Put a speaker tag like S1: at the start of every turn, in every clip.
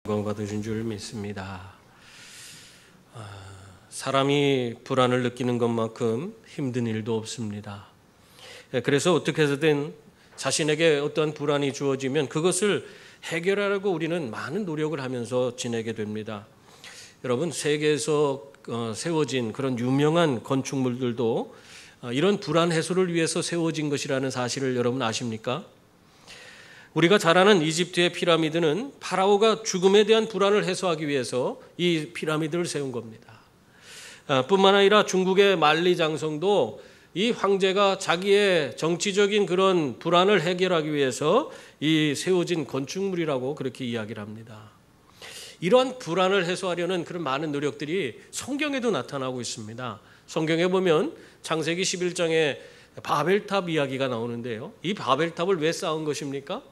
S1: 건강 받으신 줄 믿습니다. 사람이 불안을 느끼는 것만큼 힘든 일도 없습니다. 그래서 어떻게 해서든 자신에게 어떤 불안이 주어지면 그것을 해결하려고 우리는 많은 노력을 하면서 지내게 됩니다. 여러분, 세계에서 세워진 그런 유명한 건축물들도 이런 불안 해소를 위해서 세워진 것이라는 사실을 여러분 아십니까? 우리가 잘 아는 이집트의 피라미드는 파라오가 죽음에 대한 불안을 해소하기 위해서 이 피라미드를 세운 겁니다. 뿐만 아니라 중국의 만리장성도 이 황제가 자기의 정치적인 그런 불안을 해결하기 위해서 이 세워진 건축물이라고 그렇게 이야기를 합니다. 이러한 불안을 해소하려는 그런 많은 노력들이 성경에도 나타나고 있습니다. 성경에 보면 창세기 11장에 바벨탑 이야기가 나오는데요. 이 바벨탑을 왜 쌓은 것입니까?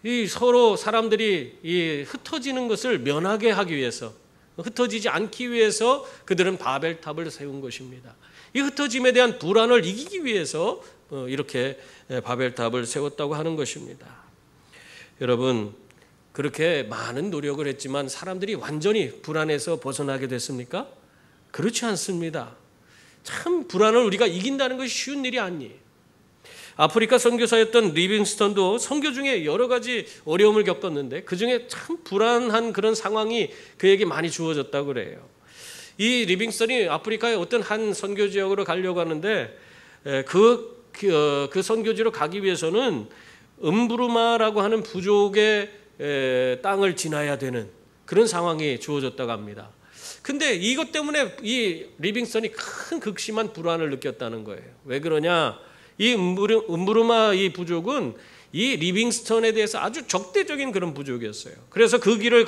S1: 이 서로 사람들이 이 흩어지는 것을 면하게 하기 위해서, 흩어지지 않기 위해서 그들은 바벨탑을 세운 것입니다. 이 흩어짐에 대한 불안을 이기기 위해서 이렇게 바벨탑을 세웠다고 하는 것입니다. 여러분, 그렇게 많은 노력을 했지만 사람들이 완전히 불안에서 벗어나게 됐습니까? 그렇지 않습니다. 참 불안을 우리가 이긴다는 것이 쉬운 일이 아니에요. 아프리카 선교사였던 리빙스턴도 선교 중에 여러 가지 어려움을 겪었는데 그중에 참 불안한 그런 상황이 그에게 많이 주어졌다고 그래요. 이 리빙스턴이 아프리카의 어떤 한 선교 지역으로 가려고 하는데 그 선교지로 가기 위해서는 음부르마라고 하는 부족의 땅을 지나야 되는 그런 상황이 주어졌다고 합니다. 근데 이것 때문에 이 리빙스턴이 큰 극심한 불안을 느꼈다는 거예요. 왜 그러냐? 이 음부르마 이 부족은 이 리빙스턴에 대해서 아주 적대적인 그런 부족이었어요. 그래서 그 길을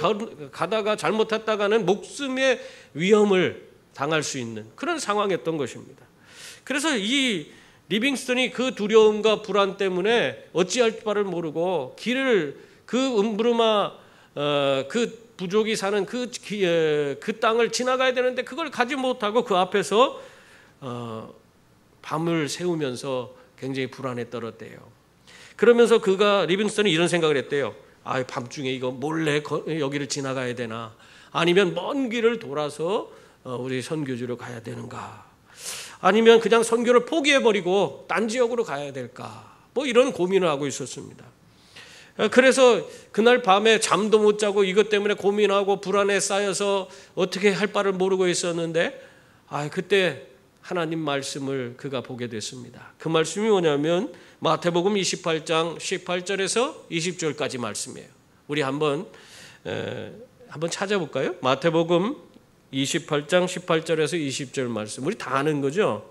S1: 가다가 잘못했다가는 목숨의 위험을 당할 수 있는 그런 상황이었던 것입니다. 그래서 이 리빙스턴이 그 두려움과 불안 때문에 어찌할 바를 모르고 길을 그 음부르마 그 부족이 사는 그 땅을 지나가야 되는데 그걸 가지 못하고 그 앞에서 밤을 새우면서 굉장히 불안에 떨었대요. 그러면서 리빙스턴이 이런 생각을 했대요. 밤중에 이거 몰래 여기를 지나가야 되나? 아니면 먼 길을 돌아서 우리 선교지로 가야 되는가? 아니면 그냥 선교를 포기해버리고 딴 지역으로 가야 될까? 뭐 이런 고민을 하고 있었습니다. 그래서 그날 밤에 잠도 못 자고 이것 때문에 고민하고 불안에 쌓여서 어떻게 할 바를 모르고 있었는데 그때 하나님 말씀을 그가 보게 됐습니다. 그 말씀이 뭐냐면 마태복음 28장 18절에서 20절까지 말씀이에요. 우리 한번 찾아볼까요? 마태복음 28장 18절에서 20절 말씀. 우리 다 아는 거죠?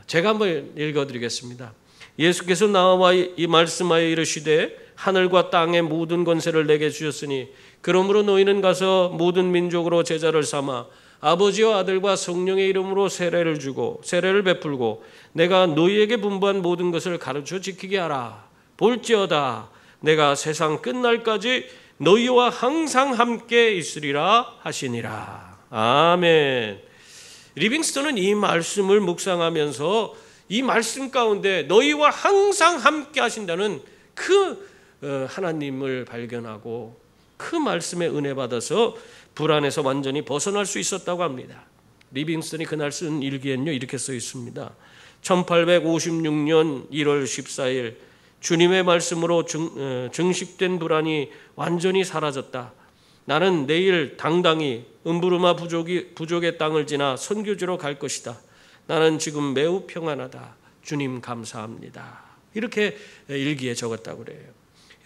S1: 제가 한번 읽어드리겠습니다. 예수께서 나와 이 말씀하여 이르시되 하늘과 땅의 모든 권세를 내게 주셨으니 그러므로 너희는 가서 모든 민족으로 제자를 삼아 아버지와 아들과 성령의 이름으로 세례를 베풀고 내가 너희에게 분부한 모든 것을 가르쳐 지키게 하라. 볼지어다 내가 세상 끝날까지 너희와 항상 함께 있으리라 하시니라. 아멘. 리빙스턴은 이 말씀을 묵상하면서 이 말씀 가운데 너희와 항상 함께 하신다는 그 하나님을 발견하고 그 말씀에 은혜 받아서 불안에서 완전히 벗어날 수 있었다고 합니다. 리빙스턴이 그날 쓴 일기에는요 이렇게 써 있습니다. 1856년 1월 14일 주님의 말씀으로 증식된 불안이 완전히 사라졌다. 나는 내일 당당히 음부르마 부족의 땅을 지나 선교지로 갈 것이다. 나는 지금 매우 평안하다. 주님 감사합니다. 이렇게 일기에 적었다고 그래요.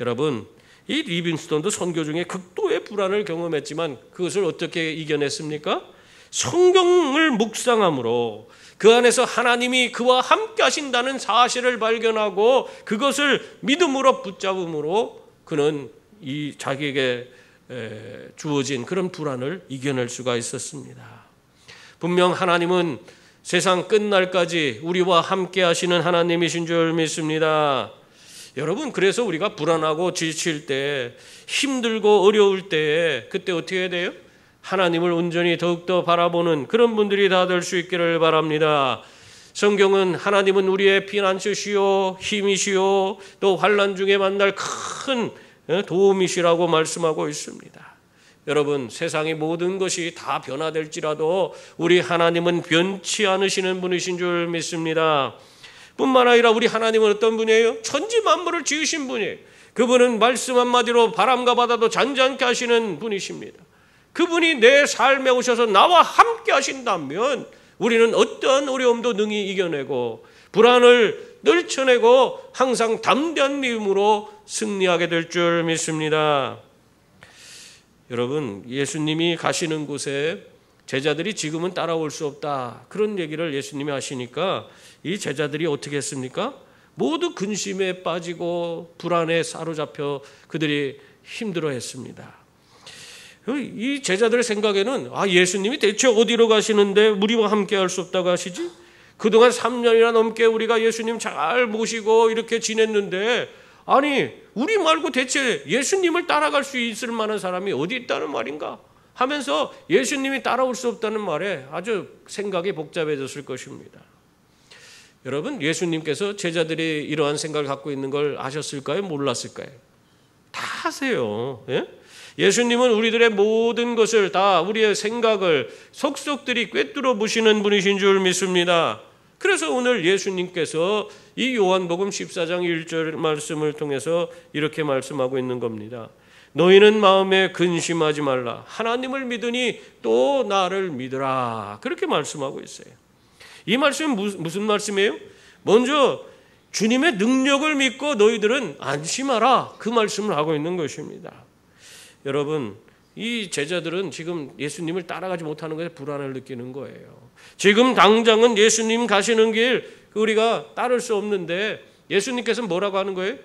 S1: 여러분, 이 리빙스턴도 선교 중에 극도의 불안을 경험했지만 그것을 어떻게 이겨냈습니까? 성경을 묵상함으로 그 안에서 하나님이 그와 함께 하신다는 사실을 발견하고 그것을 믿음으로 붙잡음으로 그는 이 자기에게 주어진 그런 불안을 이겨낼 수가 있었습니다. 분명 하나님은 세상 끝날까지 우리와 함께 하시는 하나님이신 줄 믿습니다. 여러분, 그래서 우리가 불안하고 지칠 때, 힘들고 어려울 때 그때 어떻게 해야 돼요? 하나님을 온전히 더욱더 바라보는 그런 분들이 다 될 수 있기를 바랍니다. 성경은 하나님은 우리의 피난처시요 힘이시요 또 환난 중에 만날 큰 도움이시라고 말씀하고 있습니다. 여러분, 세상의 모든 것이 다 변화될지라도 우리 하나님은 변치 않으시는 분이신 줄 믿습니다. 뿐만 아니라 우리 하나님은 어떤 분이에요? 천지 만물을 지으신 분이에요. 그분은 말씀 한마디로 바람과 바다도 잔잔케 하시는 분이십니다. 그분이 내 삶에 오셔서 나와 함께 하신다면 우리는 어떠한 어려움도 능히 이겨내고 불안을 떨쳐내고 항상 담대한 믿음으로 승리하게 될 줄 믿습니다. 여러분, 예수님이 가시는 곳에 제자들이 지금은 따라올 수 없다, 그런 얘기를 예수님이 하시니까 이 제자들이 어떻게 했습니까? 모두 근심에 빠지고 불안에 사로잡혀 그들이 힘들어했습니다. 이 제자들의 생각에는 예수님이 대체 어디로 가시는데 우리와 함께 할 수 없다고 하시지? 그동안 3년이나 넘게 우리가 예수님 잘 모시고 이렇게 지냈는데 아니 우리 말고 대체 예수님을 따라갈 수 있을 만한 사람이 어디 있다는 말인가 하면서 예수님이 따라올 수 없다는 말에 아주 생각이 복잡해졌을 것입니다. 여러분, 예수님께서 제자들이 이러한 생각을 갖고 있는 걸 아셨을까요? 몰랐을까요? 다 아세요. 예수님은 우리들의 모든 것을 다 우리의 생각을 속속들이 꿰뚫어 보시는 분이신 줄 믿습니다. 그래서 오늘 예수님께서 이 요한복음 14장 1절 말씀을 통해서 이렇게 말씀하고 있는 겁니다. 너희는 마음에 근심하지 말라. 하나님을 믿으니 또 나를 믿으라. 그렇게 말씀하고 있어요. 이 말씀은 무슨 말씀이에요? 먼저 주님의 능력을 믿고 너희들은 안심하라. 그 말씀을 하고 있는 것입니다. 여러분, 이 제자들은 지금 예수님을 따라가지 못하는 것에 불안을 느끼는 거예요. 지금 당장은 예수님 가시는 길 우리가 따를 수 없는데 예수님께서는 뭐라고 하는 거예요?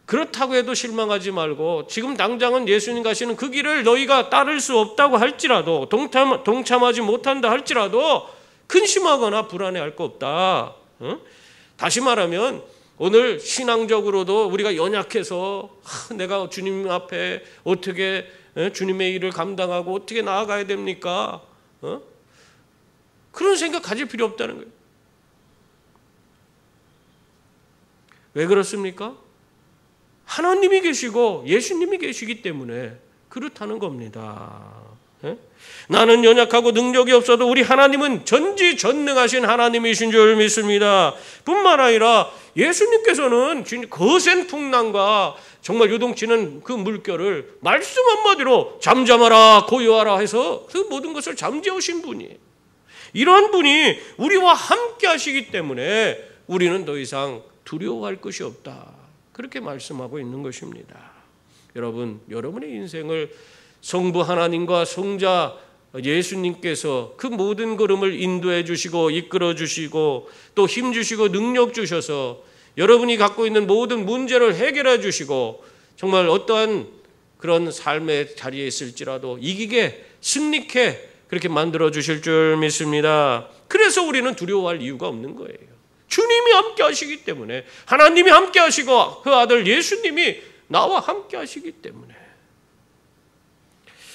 S1: 그렇다고 해도 실망하지 말고 지금 당장은 예수님 가시는 그 길을 너희가 따를 수 없다고 할지라도 동참하지 못한다 할지라도 근심하거나 불안해할 거 없다. 다시 말하면 오늘 신앙적으로도 우리가 연약해서 내가 주님 앞에 어떻게 주님의 일을 감당하고 어떻게 나아가야 됩니까? 그런 생각 가질 필요 없다는 거예요. 왜 그렇습니까? 하나님이 계시고 예수님이 계시기 때문에 그렇다는 겁니다. 나는 연약하고 능력이 없어도 우리 하나님은 전지전능하신 하나님이신 줄 믿습니다. 뿐만 아니라 예수님께서는 거센 풍랑과 정말 요동치는 그 물결을 말씀 한마디로 잠잠하라 고요하라 해서 그 모든 것을 잠재우신 분이에요. 이러한 분이 우리와 함께 하시기 때문에 우리는 더 이상 두려워할 것이 없다. 그렇게 말씀하고 있는 것입니다. 여러분, 여러분의 인생을 성부 하나님과 성자 예수님께서 그 모든 걸음을 인도해 주시고 이끌어 주시고 또 힘 주시고 능력 주셔서 여러분이 갖고 있는 모든 문제를 해결해 주시고 정말 어떠한 그런 삶의 자리에 있을지라도 이기게 승리케 그렇게 만들어 주실 줄 믿습니다. 그래서 우리는 두려워할 이유가 없는 거예요. 주님이 함께 하시기 때문에, 하나님이 함께 하시고 그 아들 예수님이 나와 함께 하시기 때문에.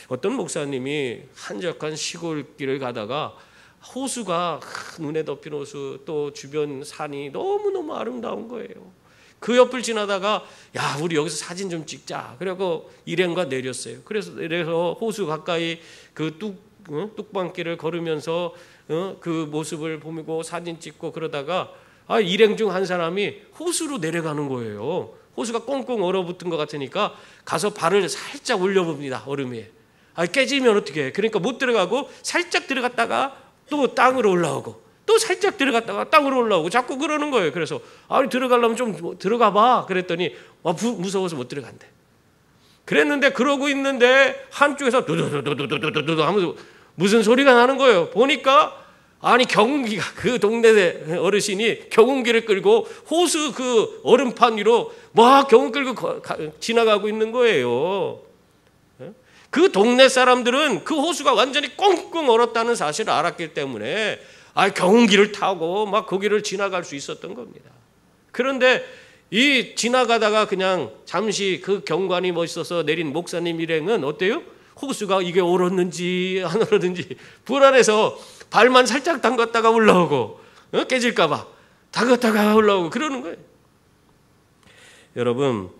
S1: 어떤 목사님이 한적한 시골길을 가다가 호수가 눈에 덮인 호수 또 주변 산이 너무너무 아름다운 거예요. 그 옆을 지나다가 야 우리 여기서 사진 좀 찍자. 그래서 일행과 내렸어요. 그래서 호수 가까이 그 뚝방길을 걸으면서 그 모습을 보고 사진 찍고 그러다가 일행 중 한 사람이 호수로 내려가는 거예요. 호수가 꽁꽁 얼어붙은 것 같으니까 가서 발을 살짝 올려봅니다. 얼음에. 깨지면 어떻게 해? 그러니까 못 들어가고 살짝 들어갔다가 또 땅으로 올라오고 또 살짝 들어갔다가 땅으로 올라오고 자꾸 그러는 거예요. 그래서 들어가려면 좀 들어가 봐. 그랬더니 무서워서 못 들어간대. 그랬는데 그러고 있는데 한쪽에서 두두두두두두두 하면서 무슨 소리가 나는 거예요. 보니까 경운기가 그 동네 어르신이 경운기를 끌고 호수 그 얼음판 위로 막 경운 끌고 지나가고 있는 거예요. 그 동네 사람들은 그 호수가 완전히 꽁꽁 얼었다는 사실을 알았기 때문에 경운기를 타고 막 거기를 지나갈 수 있었던 겁니다. 그런데 이 지나가다가 그냥 잠시 그 경관이 멋있어서 내린 목사님 일행은 어때요? 호수가 이게 얼었는지 안 얼었는지 불안해서 발만 살짝 담갔다가 올라오고 깨질까 봐 담갔다가 올라오고 그러는 거예요. 여러분,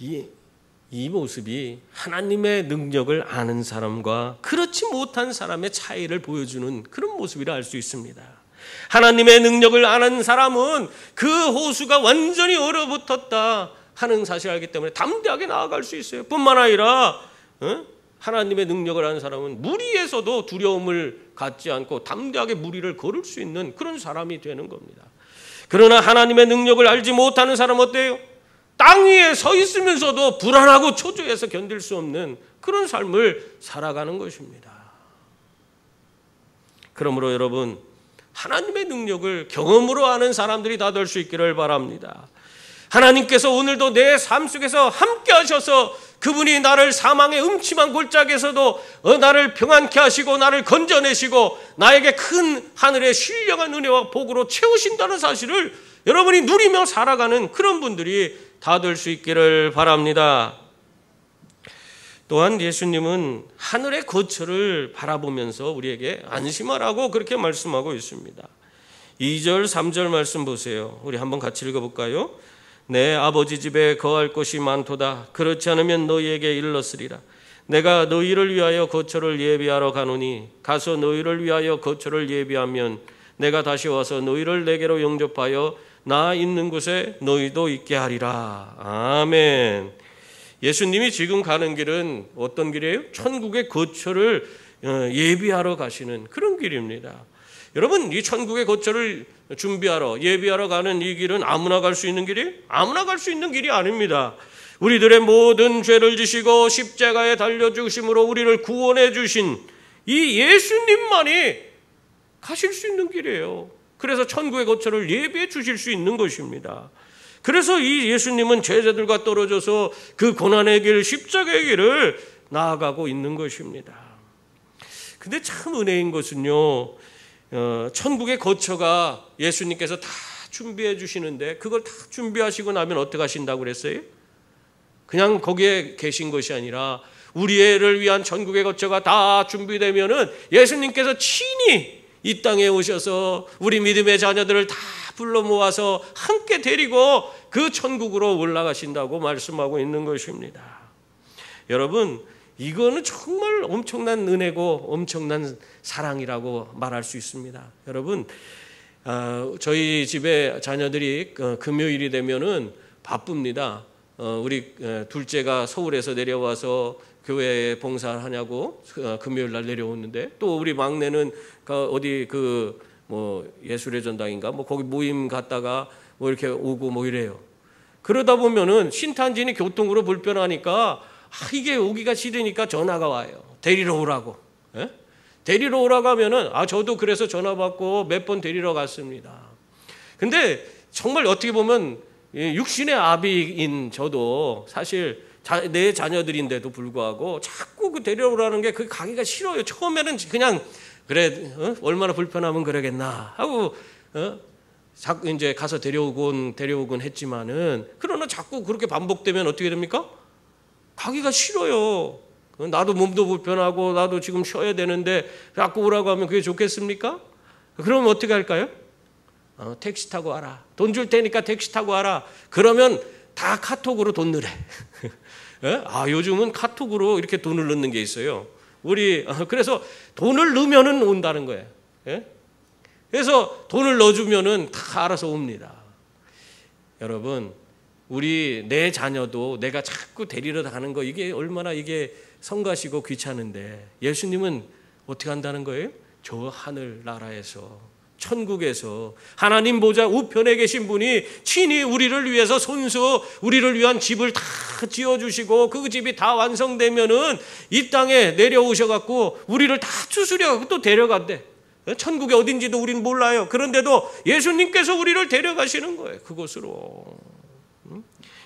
S1: 이 모습이 하나님의 능력을 아는 사람과 그렇지 못한 사람의 차이를 보여주는 그런 모습이라 할 수 있습니다. 하나님의 능력을 아는 사람은 그 호수가 완전히 얼어붙었다 하는 사실을 알기 때문에 담대하게 나아갈 수 있어요. 뿐만 아니라 하나님의 능력을 아는 사람은 무리에서도 두려움을 갖지 않고 담대하게 무리를 걸을 수 있는 그런 사람이 되는 겁니다. 그러나 하나님의 능력을 알지 못하는 사람은 어때요? 땅 위에 서 있으면서도 불안하고 초조해서 견딜 수 없는 그런 삶을 살아가는 것입니다. 그러므로 여러분, 하나님의 능력을 경험으로 아는 사람들이 다 될 수 있기를 바랍니다. 하나님께서 오늘도 내 삶 속에서 함께 하셔서 그분이 나를 사망의 음침한 골짜기에서도 나를 평안케 하시고 나를 건져내시고 나에게 큰 하늘의 신령한 은혜와 복으로 채우신다는 사실을 여러분이 누리며 살아가는 그런 분들이 다 될 수 있기를 바랍니다. 또한 예수님은 하늘의 거처를 바라보면서 우리에게 안심하라고 그렇게 말씀하고 있습니다. 2절, 3절 말씀 보세요. 우리 한번 같이 읽어볼까요? 내 아버지 집에 거할 곳이 많도다. 그렇지 않으면 너희에게 일렀으리라. 내가 너희를 위하여 거처를 예비하러 가노니 가서 너희를 위하여 거처를 예비하면 내가 다시 와서 너희를 내게로 영접하여 나 있는 곳에 너희도 있게 하리라. 아멘. 예수님이 지금 가는 길은 어떤 길이에요? 천국의 거처를 예비하러 가시는 그런 길입니다. 여러분, 이 천국의 거처를 준비하러 예비하러 가는 이 길은 아무나 갈 수 있는 길이에요? 아무나 갈 수 있는 길이 아닙니다. 우리들의 모든 죄를 지시고 십자가에 달려 죽으심으로 우리를 구원해 주신 이 예수님만이 가실 수 있는 길이에요. 그래서 천국의 거처를 예비해 주실 수 있는 것입니다. 그래서 이 예수님은 제자들과 떨어져서 그 고난의 길, 십자가의 길을 나아가고 있는 것입니다. 근데 참 은혜인 것은요, 천국의 거처가 예수님께서 다 준비해 주시는데 그걸 다 준비하시고 나면 어떻게 하신다고 그랬어요? 그냥 거기에 계신 것이 아니라 우리를 위한 천국의 거처가 다 준비되면은 예수님께서 친히 이 땅에 오셔서 우리 믿음의 자녀들을 다 불러 모아서 함께 데리고 그 천국으로 올라가신다고 말씀하고 있는 것입니다. 여러분, 이거는 정말 엄청난 은혜고 엄청난 사랑이라고 말할 수 있습니다. 여러분, 저희 집에 자녀들이 금요일이 되면은 바쁩니다. 우리 둘째가 서울에서 내려와서 교회에 봉사를 하냐고 금요일 날 내려오는데, 또 우리 막내는 어디 예술의 전당인가 거기 모임 갔다가 이렇게 오고 이래요. 그러다 보면은 신탄진이 교통으로 불편하니까 이게 오기가 싫으니까 전화가 와요. 데리러 오라고. 예? 데리러 오라고 하면은 저도 그래서 전화 받고 몇 번 데리러 갔습니다. 근데 정말 어떻게 보면 육신의 아비인 저도 사실 내 자녀들인데도 불구하고 자꾸 그데리러 오라는 게 가기가 싫어요. 처음에는 그냥 그래 얼마나 불편하면 그러겠나 하고 자꾸 이제 가서 데려오곤 했지만은, 그러나 자꾸 그렇게 반복되면 어떻게 됩니까? 가기가 싫어요. 나도 몸도 불편하고 나도 지금 쉬어야 되는데 자꾸 오라고 하면 그게 좋겠습니까? 그러면 어떻게 할까요? 택시 타고 와라. 돈 줄 테니까 택시 타고 와라. 그러면 다 카톡으로 돈 넣으래. 요즘은 카톡으로 이렇게 돈을 넣는 게 있어요. 그래서 돈을 넣으면은 온다는 거예요. 그래서 돈을 넣어주면은 다 알아서 옵니다. 여러분, 내 자녀도 내가 자꾸 데리러 가는 거 이게 얼마나 이게 성가시고 귀찮은데, 예수님은 어떻게 한다는 거예요? 저 하늘 나라에서, 천국에서 하나님 보좌 우편에 계신 분이 친히 우리를 위해서 손수 우리를 위한 집을 다 지어주시고 그 집이 다 완성되면은 이 땅에 내려오셔갖고 우리를 다 추스려갖고 또 데려간대. 천국이 어딘지도 우리는 몰라요. 그런데도 예수님께서 우리를 데려가시는 거예요, 그곳으로.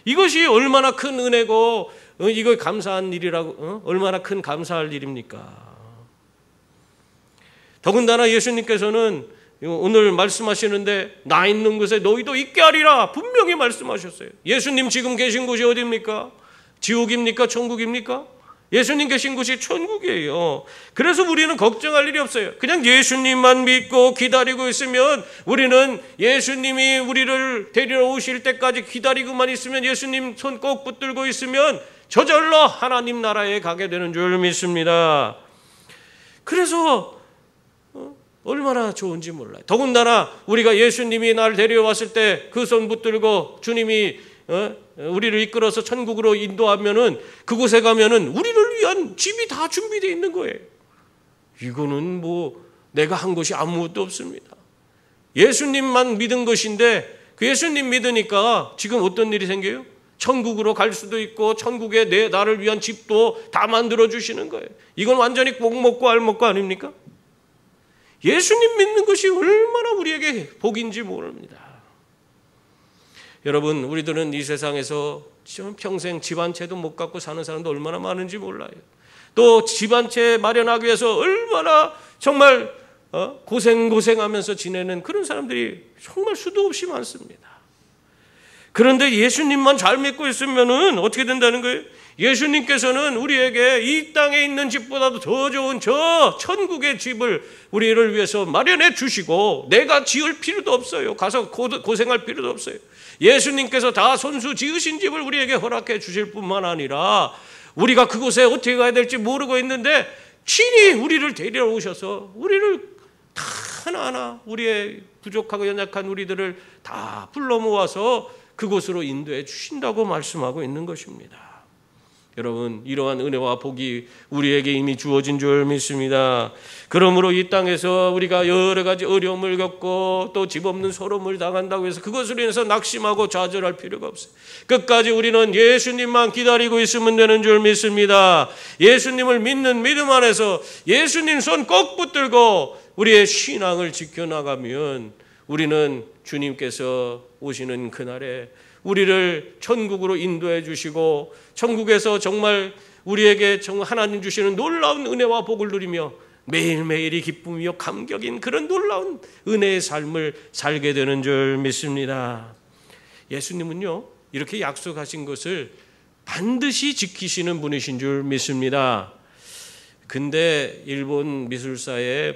S1: 이것이 얼마나 큰 은혜고 이거 감사한 일이라고, 얼마나 큰 감사할 일입니까? 더군다나 예수님께서는 오늘 말씀하시는데 나 있는 곳에 너희도 있게 하리라 분명히 말씀하셨어요. 예수님 지금 계신 곳이 어디입니까? 지옥입니까? 천국입니까? 예수님 계신 곳이 천국이에요. 그래서 우리는 걱정할 일이 없어요. 그냥 예수님만 믿고 기다리고 있으면, 우리는 예수님이 우리를 데리러 오실 때까지 기다리고만 있으면, 예수님 손 꼭 붙들고 있으면 저절로 하나님 나라에 가게 되는 줄 믿습니다. 그래서 얼마나 좋은지 몰라요. 더군다나 우리가 예수님이 날 데려왔을 때 그 손 붙들고 주님이 우리를 이끌어서 천국으로 인도하면은, 그곳에 가면은 우리를 위한 집이 다 준비되어 있는 거예요. 이거는 뭐 내가 한 것이 아무것도 없습니다. 예수님만 믿은 것인데, 그 예수님 믿으니까 지금 어떤 일이 생겨요? 천국으로 갈 수도 있고, 천국에 나를 위한 집도 다 만들어 주시는 거예요. 이건 완전히 꼭 먹고 알 먹고 아닙니까? 예수님 믿는 것이 얼마나 우리에게 복인지 모릅니다. 여러분, 우리들은 이 세상에서 평생 집 한 채도 못 갖고 사는 사람도 얼마나 많은지 몰라요. 또 집 한 채 마련하기 위해서 얼마나 정말 고생하면서 지내는 그런 사람들이 정말 수도 없이 많습니다. 그런데 예수님만 잘 믿고 있으면은 어떻게 된다는 거예요? 예수님께서는 우리에게 이 땅에 있는 집보다도 더 좋은 저 천국의 집을 우리를 위해서 마련해 주시고, 내가 지을 필요도 없어요. 가서 고생할 필요도 없어요. 예수님께서 다 손수 지으신 집을 우리에게 허락해 주실 뿐만 아니라, 우리가 그곳에 어떻게 가야 될지 모르고 있는데 친히 우리를 데리러 오셔서 우리를 다 하나하나, 우리의 부족하고 연약한 우리들을 다 불러 모아서 그곳으로 인도해 주신다고 말씀하고 있는 것입니다. 여러분, 이러한 은혜와 복이 우리에게 이미 주어진 줄 믿습니다. 그러므로 이 땅에서 우리가 여러 가지 어려움을 겪고 또 집 없는 서름을 당한다고 해서 그것으로 인해서 낙심하고 좌절할 필요가 없어요. 끝까지 우리는 예수님만 기다리고 있으면 되는 줄 믿습니다. 예수님을 믿는 믿음 안에서 예수님 손 꼭 붙들고 우리의 신앙을 지켜나가면, 우리는 주님께서 오시는 그날에 우리를 천국으로 인도해 주시고, 천국에서 정말 우리에게 정말 하나님 주시는 놀라운 은혜와 복을 누리며 매일매일이 기쁨이요 감격인 그런 놀라운 은혜의 삶을 살게 되는 줄 믿습니다. 예수님은요, 이렇게 약속하신 것을 반드시 지키시는 분이신 줄 믿습니다. 근데 일본 미술사에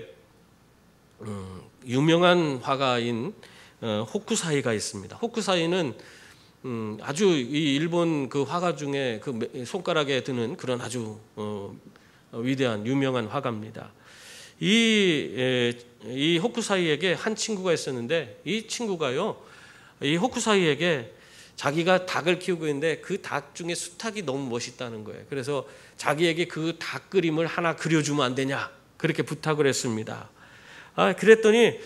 S1: 유명한 화가인 호쿠사이가 있습니다. 호쿠사이는 아주 이 일본 그 화가 중에 그 손가락에 드는 그런 아주 위대한 유명한 화가입니다. 이 호쿠사이에게 한 친구가 있었는데, 이 친구가요, 이 호쿠사이에게 자기가 닭을 키우고 있는데 그 닭 중에 수탉이 너무 멋있다는 거예요. 그래서 자기에게 그 닭 그림을 하나 그려주면 안 되냐, 그렇게 부탁을 했습니다. 그랬더니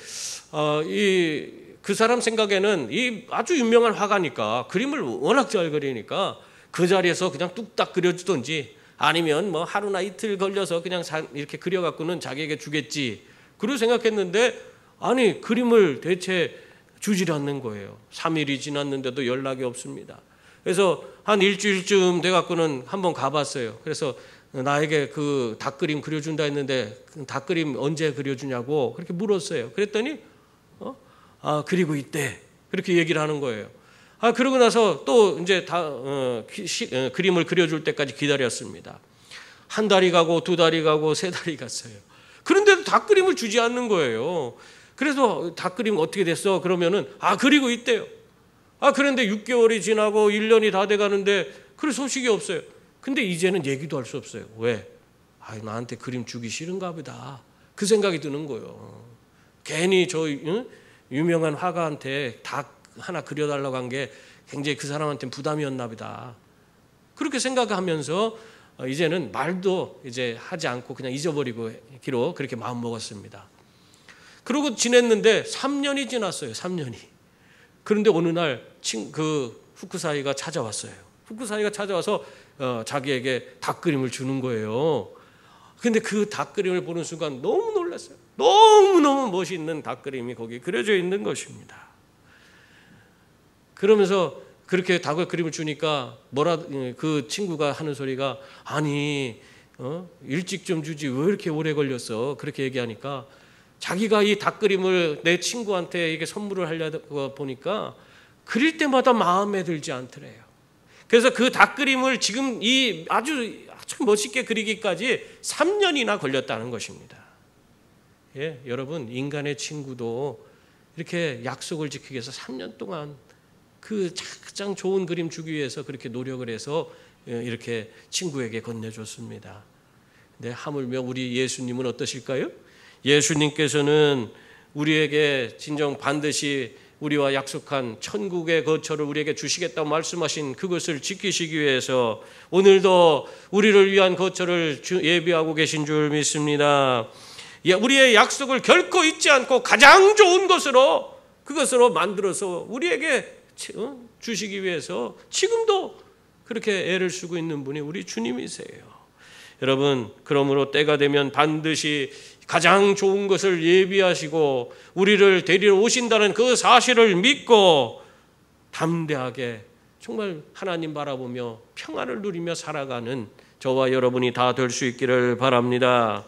S1: 그 사람 생각에는 이 아주 유명한 화가니까, 그림을 워낙 잘 그리니까 그 자리에서 그냥 뚝딱 그려주든지, 아니면 뭐 하루나 이틀 걸려서 그냥 이렇게 그려갖고는 자기에게 주겠지, 그리고 생각했는데, 아니 그림을 대체 주질 않는 거예요. 3일이 지났는데도 연락이 없습니다. 그래서 한 일주일쯤 돼갖고는 한번 가봤어요. 그래서 나에게 그 닭 그림 그려준다 했는데 닭 그림 언제 그려주냐고 그렇게 물었어요. 그랬더니 그리고 있대, 그렇게 얘기를 하는 거예요. 그러고 나서 또 이제 그림을 그려줄 때까지 기다렸습니다. 한 달이 가고 두 달이 가고 세 달이 갔어요. 그런데도 닭 그림을 주지 않는 거예요. 그래서 닭 그림 어떻게 됐어? 그러면은 그리고 있대요. 그런데 6개월이 지나고 1년이 다 돼가는데 그럴 소식이 없어요. 근데 이제는 얘기도 할 수 없어요. 왜? 나한테 그림 주기 싫은가 보다, 그 생각이 드는 거예요. 괜히 저 유명한 화가한테 닭 하나 그려달라고 한 게 굉장히 그 사람한테는 부담이었나 보다, 그렇게 생각하면서 이제는 말도 이제 하지 않고 그냥 잊어버리기로 그렇게 마음먹었습니다. 그러고 지냈는데 3년이 지났어요. 3년이. 그런데 어느 날 그 후쿠사이가 찾아왔어요. 후쿠사이가 찾아와서 자기에게 닭 그림을 주는 거예요. 근데 그 닭 그림을 보는 순간 너무 놀랐어요. 너무너무 멋있는 닭 그림이 거기 그려져 있는 것입니다. 그러면서 그렇게 닭 그림을 주니까 그 친구가 하는 소리가, 아니 일찍 좀 주지 왜 이렇게 오래 걸렸어, 그렇게 얘기하니까, 자기가 이 닭 그림을 내 친구한테 이게 선물을 하려고 보니까 그릴 때마다 마음에 들지 않더래요. 그래서 그 닭 그림을 지금 이 아주 아주 멋있게 그리기까지 3년이나 걸렸다는 것입니다. 예, 여러분, 인간의 친구도 이렇게 약속을 지키기 위해서 3년 동안 그 가장 좋은 그림 주기 위해서 그렇게 노력을 해서 이렇게 친구에게 건네줬습니다. 근데 하물며 우리 예수님은 어떠실까요? 예수님께서는 우리에게 진정 반드시 우리와 약속한 천국의 거처를 우리에게 주시겠다고 말씀하신 그것을 지키시기 위해서 오늘도 우리를 위한 거처를 예비하고 계신 줄 믿습니다. 우리의 약속을 결코 잊지 않고 가장 좋은 것으로 그것으로 만들어서 우리에게 주시기 위해서 지금도 그렇게 애를 쓰고 있는 분이 우리 주님이세요. 여러분, 그러므로 때가 되면 반드시 가장 좋은 것을 예비하시고 우리를 데리러 오신다는 그 사실을 믿고 담대하게 정말 하나님 바라보며 평안을 누리며 살아가는 저와 여러분이 다 될 수 있기를 바랍니다.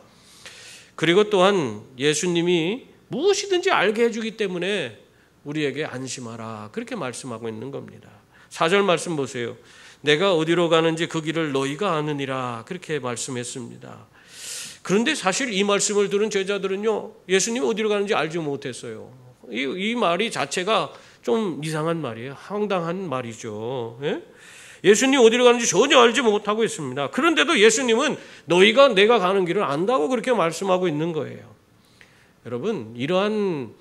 S1: 그리고 또한 예수님이 무엇이든지 알게 해주기 때문에 우리에게 안심하라, 그렇게 말씀하고 있는 겁니다. 4절 말씀 보세요. 내가 어디로 가는지 그 길을 너희가 아느니라, 그렇게 말씀했습니다. 그런데 사실 이 말씀을 들은 제자들은요, 예수님이 어디로 가는지 알지 못했어요. 이 말이 자체가 좀 이상한 말이에요. 황당한 말이죠. 예? 예수님 어디로 가는지 전혀 알지 못하고 있습니다. 그런데도 예수님은 너희가 내가 가는 길을 안다고 그렇게 말씀하고 있는 거예요. 여러분, 이러한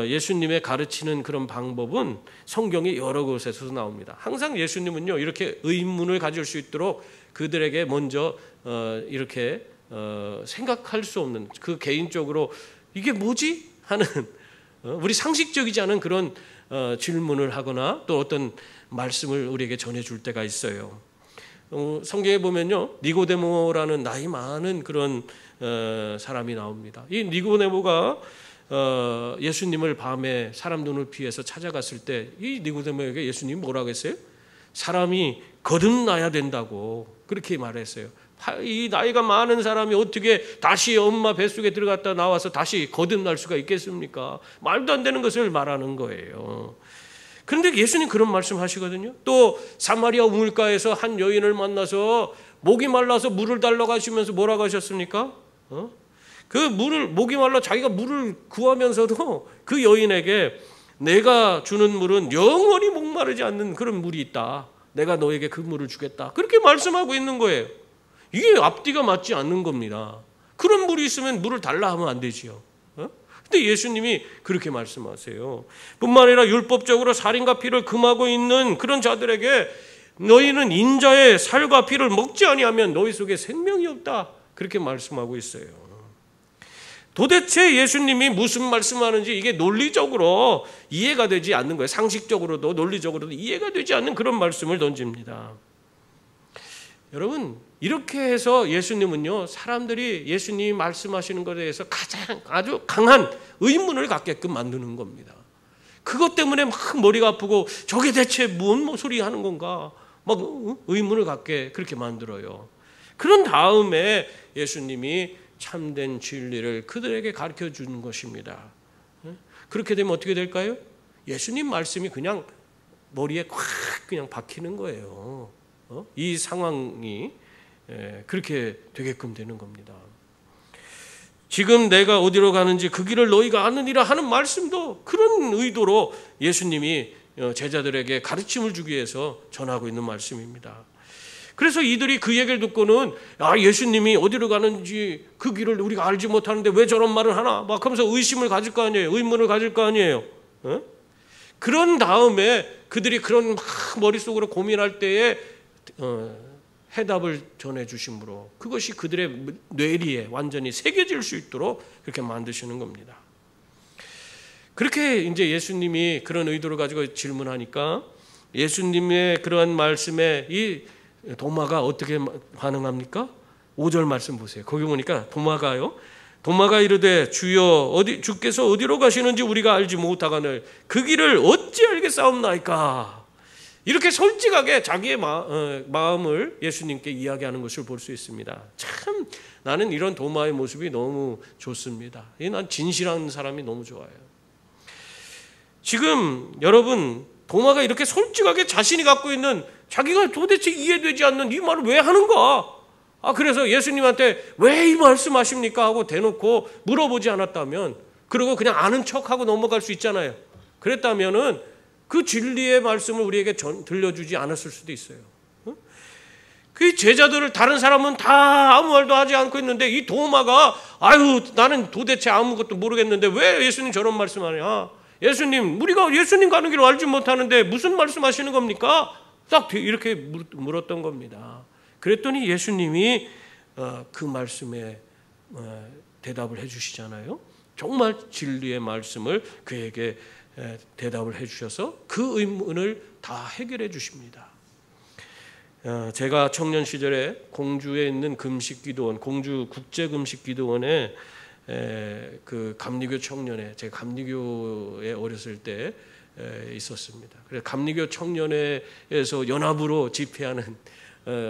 S1: 예수님의 가르치는 그런 방법은 성경의 여러 곳에서 나옵니다. 항상 예수님은요, 이렇게 의문을 가질 수 있도록 그들에게 먼저 이렇게 생각할 수 없는, 그 개인적으로 이게 뭐지? 하는 우리 상식적이지 않은 그런 질문을 하거나 또 어떤 말씀을 우리에게 전해줄 때가 있어요. 성경에 보면요, 니고데모라는 나이 많은 그런 사람이 나옵니다. 이 니고데모가 예수님을 밤에 사람 눈을 피해서 찾아갔을 때 이 니고데모에게 예수님이 뭐라고 했어요? 사람이 거듭나야 된다고 그렇게 말했어요. 이 나이가 많은 사람이 어떻게 다시 엄마 뱃속에 들어갔다 나와서 다시 거듭날 수가 있겠습니까? 말도 안 되는 것을 말하는 거예요. 그런데 예수님 그런 말씀 하시거든요. 또 사마리아 우물가에서 한 여인을 만나서 목이 말라서 물을 달라고 하시면서 뭐라고 하셨습니까? 그 목이 말라 자기가 물을 구하면서도 그 여인에게 내가 주는 물은 영원히 목마르지 않는 그런 물이 있다. 내가 너에게 그 물을 주겠다. 그렇게 말씀하고 있는 거예요. 이게 앞뒤가 맞지 않는 겁니다. 그런 물이 있으면 물을 달라 하면 안 되지요. 근데 예수님이 그렇게 말씀하세요. 뿐만 아니라 율법적으로 살인과 피를 금하고 있는 그런 자들에게 너희는 인자의 살과 피를 먹지 아니하면 너희 속에 생명이 없다. 그렇게 말씀하고 있어요. 도대체 예수님이 무슨 말씀하는지 이게 논리적으로 이해가 되지 않는 거예요. 상식적으로도 논리적으로도 이해가 되지 않는 그런 말씀을 던집니다. 여러분, 이렇게 해서 예수님은요, 사람들이 예수님이 말씀하시는 것에 대해서 가장 아주 강한 의문을 갖게끔 만드는 겁니다. 그것 때문에 막 머리가 아프고 저게 대체 뭔 소리 하는 건가 막 의문을 갖게 그렇게 만들어요. 그런 다음에 예수님이 참된 진리를 그들에게 가르쳐 주는 것입니다. 그렇게 되면 어떻게 될까요? 예수님 말씀이 그냥 머리에 콱 그냥 박히는 거예요. 이 상황이 그렇게 되게끔 되는 겁니다. 지금 내가 어디로 가는지 그 길을 너희가 아느니라 하는 말씀도 그런 의도로 예수님이 제자들에게 가르침을 주기 위해서 전하고 있는 말씀입니다. 그래서 이들이 그 얘기를 듣고는 예수님이 어디로 가는지 그 길을 우리가 알지 못하는데 왜 저런 말을 하나 막 하면서 의심을 가질 거 아니에요. 의문을 가질 거 아니에요. 그런 다음에 그들이 그런 막 머릿속으로 고민할 때에 해답을 전해주심으로 그것이 그들의 뇌리에 완전히 새겨질 수 있도록 그렇게 만드시는 겁니다. 그렇게 이제 예수님이 그런 의도를 가지고 질문하니까 예수님의 그러한 말씀에 이 도마가 어떻게 반응합니까? 5절 말씀 보세요. 거기 보니까 도마가 이르되 주여 주께서 어디로 가시는지 우리가 알지 못하거늘 그 길을 어찌 알겠사옵나이까. 이렇게 솔직하게 자기의 마음을 예수님께 이야기하는 것을 볼 수 있습니다. 참 나는 이런 도마의 모습이 너무 좋습니다. 난 진실한 사람이 너무 좋아요. 지금 여러분, 도마가 이렇게 솔직하게 자신이 갖고 있는 자기가 도대체 이해되지 않는 이 말을 왜 하는가? 그래서 예수님한테 왜 이 말씀하십니까 하고 대놓고 물어보지 않았다면, 그리고 그냥 아는 척하고 넘어갈 수 있잖아요. 그랬다면은 그 진리의 말씀을 우리에게 들려주지 않았을 수도 있어요. 그 제자들을, 다른 사람은 다 아무 말도 하지 않고 있는데 이 도마가 나는 도대체 아무것도 모르겠는데 왜 예수님 저런 말씀하냐, 예수님, 우리가 예수님 가는 길을 알지 못하는데 무슨 말씀하시는 겁니까? 딱 이렇게 물었던 겁니다. 그랬더니 예수님이 그 말씀에 대답을 해주시잖아요. 정말 진리의 말씀을 그에게 대답을 해주셔서 그 의문을 다 해결해 주십니다. 제가 청년 시절에 공주에 있는 금식기도원, 공주 국제금식기도원에 그 감리교 청년회, 제가 감리교에 어렸을 때 있었습니다. 그래서 감리교 청년회에서 연합으로 집회하는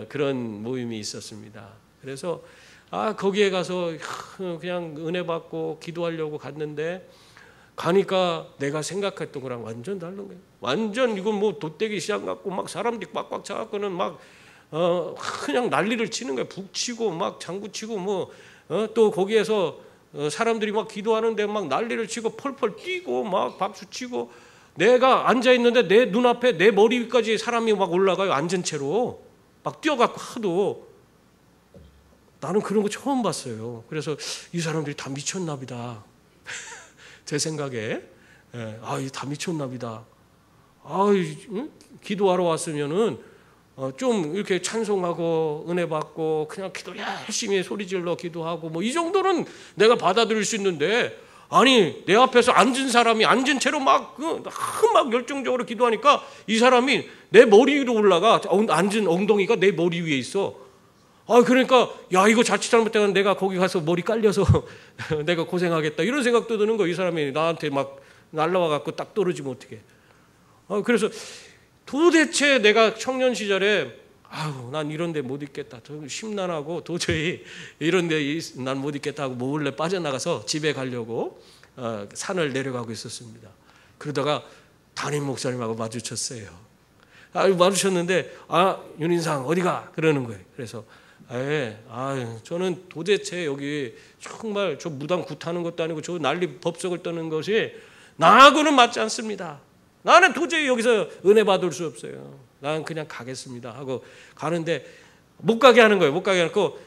S1: 그런 모임이 있었습니다. 그래서 거기에 가서 그냥 은혜 받고 기도하려고 갔는데, 가니까 내가 생각했던 거랑 완전 다른 거예요. 완전 이건 뭐 돗대기 시장 같고 막 사람들이 꽉꽉 차갖고는 막 그냥 난리를 치는 거예요. 북치고 막 장구치고 또 거기에서 사람들이 막 기도하는데 막 난리를 치고 펄펄 뛰고 막 박수치고, 내가 앉아 있는데 내 눈앞에 내 머리 위까지 사람이 막 올라가요. 앉은 채로 막 뛰어갖고 하도. 나는 그런 거 처음 봤어요. 그래서 이 사람들이 다 미쳤나 보다. 제 생각에 다 미쳤나 보다. 기도하러 왔으면은 좀 이렇게 찬송하고 은혜 받고 그냥 기도 열심히 소리질러 기도하고 뭐 이 정도는 내가 받아들일 수 있는데, 아니 내 앞에서 앉은 사람이 앉은 채로 막 열정적으로 기도하니까 이 사람이 내 머리 위로 올라가, 앉은 엉덩이가 내 머리 위에 있어. 그러니까 이거 자칫 잘못되면 내가 거기 가서 머리 깔려서 내가 고생하겠다, 이런 생각도 드는 거예요. 이 사람이 나한테 막 날라와 갖고 딱 떨어지면 어떡해. 그래서 도대체 내가 청년 시절에 난 이런 데 못 있겠다, 심란하고 도저히 이런 데 난 못 있겠다 하고 몰래 빠져나가서 집에 가려고 산을 내려가고 있었습니다. 그러다가 담임 목사님하고 마주쳤어요. 마주쳤는데 윤인상 어디가? 그러는 거예요. 그래서 저는 도대체 여기 정말 저 무당 굿하는 것도 아니고 저 난리 법석을 떠는 것이 나하고는 맞지 않습니다. 나는 도저히 여기서 은혜 받을 수 없어요. 나는 그냥 가겠습니다 하고 가는데, 못 가게 하는 거예요. 못 가게 하고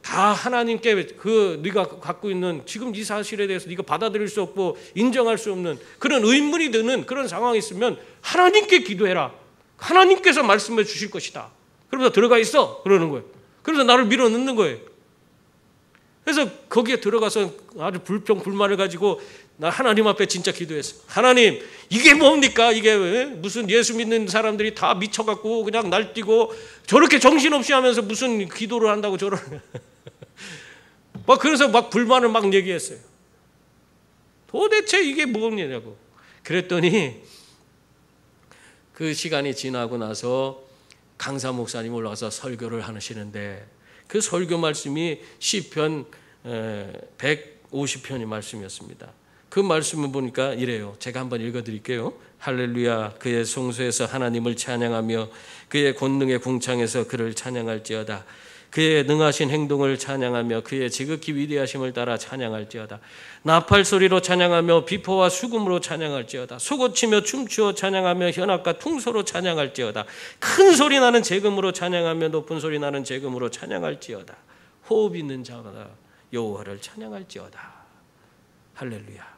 S1: 다 하나님께 네가 갖고 있는 지금 이 사실에 대해서 네가 받아들일 수 없고 인정할 수 없는 그런 의문이 드는 그런 상황이 있으면 하나님께 기도해라. 하나님께서 말씀해 주실 것이다. 그러면서 들어가 있어 그러는 거예요. 그래서 나를 밀어 넣는 거예요. 그래서 거기에 들어가서 아주 불평불만을 가지고 나 하나님 앞에 진짜 기도했어요. 하나님, 이게 뭡니까? 이게 무슨 예수 믿는 사람들이 다 미쳐갖고 그냥 날뛰고 저렇게 정신없이 하면서 무슨 기도를 한다고 저런 그래서 불만을 얘기했어요. 도대체 이게 뭐냐고. 그랬더니 그 시간이 지나고 나서 강사 목사님 올라가서 설교를 하시는데, 그 설교 말씀이 시편 150편의 말씀이었습니다. 그 말씀을 보니까 이래요. 제가 한번 읽어드릴게요. 할렐루야, 그의 성소에서 하나님을 찬양하며 그의 권능의 궁창에서 그를 찬양할지어다. 그의 능하신 행동을 찬양하며 그의 지극히 위대하심을 따라 찬양할지어다. 나팔 소리로 찬양하며 비포와 수금으로 찬양할지어다. 소고치며 춤추어 찬양하며 현악과 퉁소로 찬양할지어다. 큰 소리 나는 재금으로 찬양하며 높은 소리 나는 재금으로 찬양할지어다. 호흡 있는 자가 여호와를 찬양할지어다. 할렐루야.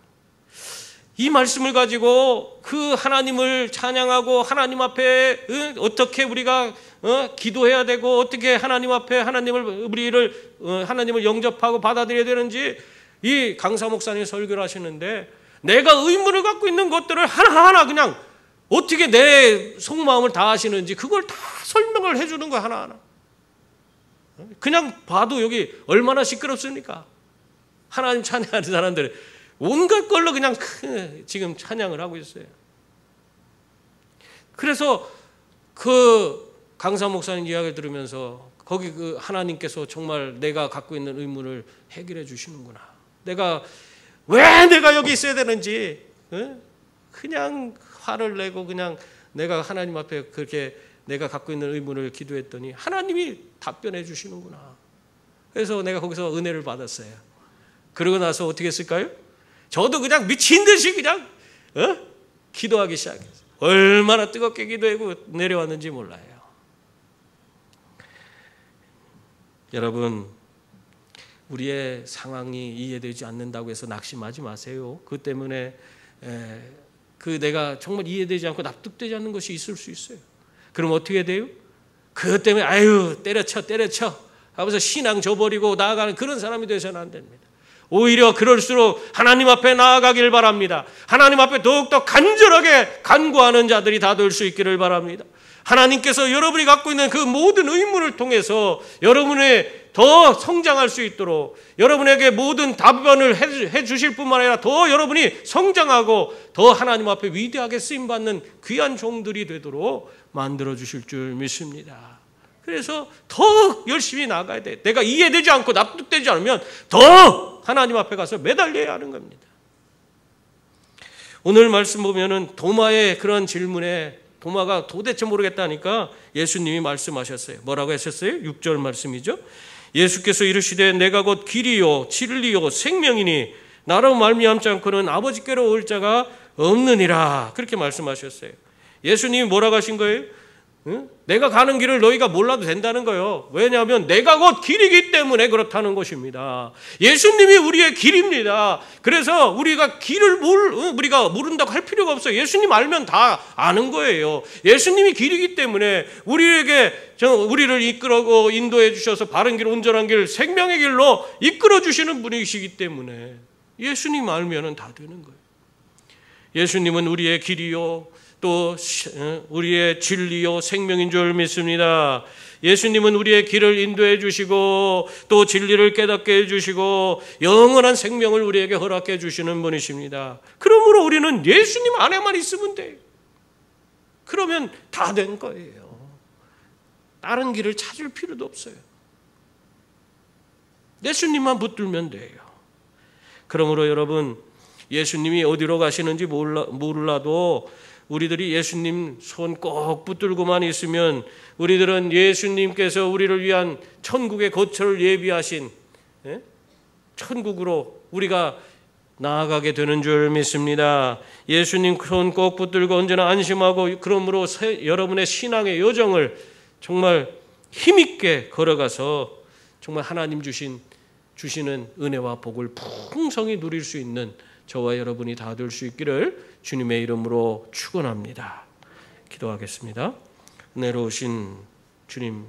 S1: 이 말씀을 가지고 그 하나님을 찬양하고 하나님 앞에 어떻게 우리가 기도해야 되고 어떻게 하나님 앞에 하나님을 영접하고 받아들여야 되는지 이 강사 목사님이 설교를 하시는데, 내가 의문을 갖고 있는 것들을 하나하나 그냥 어떻게 내 속마음을 다 하시는지 그걸 다 설명을 해주는 거야. 하나하나. 그냥 봐도 여기 얼마나 시끄럽습니까? 하나님 찬양하는 사람들 온갖 걸로 그냥 지금 찬양을 하고 있어요. 그래서 그 강사 목사님 이야기를 들으면서 거기 그 하나님께서 정말 내가 갖고 있는 의문을 해결해 주시는구나. 왜 내가 여기 있어야 되는지 그냥 화를 내고 그냥 내가 하나님 앞에 그렇게 내가 갖고 있는 의문을 기도했더니 하나님이 답변해 주시는구나. 그래서 내가 거기서 은혜를 받았어요. 그러고 나서 어떻게 했을까요? 저도 그냥 미친 듯이 그냥 기도하기 시작했어요. 얼마나 뜨겁게 기도하고 내려왔는지 몰라요. 여러분, 우리의 상황이 이해되지 않는다고 해서 낙심하지 마세요. 그 때문에 내가 정말 이해되지 않고 납득되지 않는 것이 있을 수 있어요. 그럼 어떻게 돼요? 그것 때문에 때려쳐 하면서 신앙 저버리고 나아가는 그런 사람이 되서는 안 됩니다. 오히려 그럴수록 하나님 앞에 나아가길 바랍니다. 하나님 앞에 더욱더 간절하게 간구하는 자들이 다 될 수 있기를 바랍니다. 하나님께서 여러분이 갖고 있는 그 모든 의문을 통해서 여러분의 더 성장할 수 있도록 여러분에게 모든 답변을 해 주실 뿐만 아니라 더 여러분이 성장하고 더 하나님 앞에 위대하게 쓰임받는 귀한 종들이 되도록 만들어 주실 줄 믿습니다. 그래서 더 열심히 나가야 돼. 내가 이해되지 않고 납득되지 않으면 더 하나님 앞에 가서 매달려야 하는 겁니다. 오늘 말씀 보면은 도마의 그런 질문에 도마가 도대체 모르겠다니까 예수님이 말씀하셨어요. 뭐라고 하셨어요? 6절 말씀이죠. 예수께서 이르시되 내가 곧 길이요 진리요 생명이니 나로 말미암지 않고는 아버지께로 올 자가 없느니라. 그렇게 말씀하셨어요. 예수님이 뭐라고 하신 거예요? 내가 가는 길을 너희가 몰라도 된다는 거예요. 왜냐하면 내가 곧 길이기 때문에 그렇다는 것입니다. 예수님이 우리의 길입니다. 그래서 우리가 길을 우리가 모른다고 할 필요가 없어요. 예수님 알면 다 아는 거예요. 예수님이 길이기 때문에 우리를 이끌고 인도해 주셔서 바른 길, 온전한 길, 생명의 길로 이끌어 주시는 분이시기 때문에 예수님 알면 다 되는 거예요. 예수님은 우리의 길이요 또 우리의 진리요 생명인 줄 믿습니다. 예수님은 우리의 길을 인도해 주시고 또 진리를 깨닫게 해주시고 영원한 생명을 우리에게 허락해 주시는 분이십니다. 그러므로 우리는 예수님 안에만 있으면 돼요. 그러면 다 된 거예요. 다른 길을 찾을 필요도 없어요. 예수님만 붙들면 돼요. 그러므로 여러분, 예수님이 어디로 가시는지 몰라도 우리들이 예수님 손 꼭 붙들고만 있으면 우리들은 예수님께서 우리를 위한 천국의 거처를 예비하신 천국으로 우리가 나아가게 되는 줄 믿습니다. 예수님 손 꼭 붙들고 언제나 안심하고 그러므로 여러분의 신앙의 여정을 정말 힘있게 걸어가서 정말 하나님 주시는 은혜와 복을 풍성히 누릴 수 있는 저와 여러분이 다 될 수 있기를 주님의 이름으로 축원합니다. 기도하겠습니다. 은혜로우신 주님,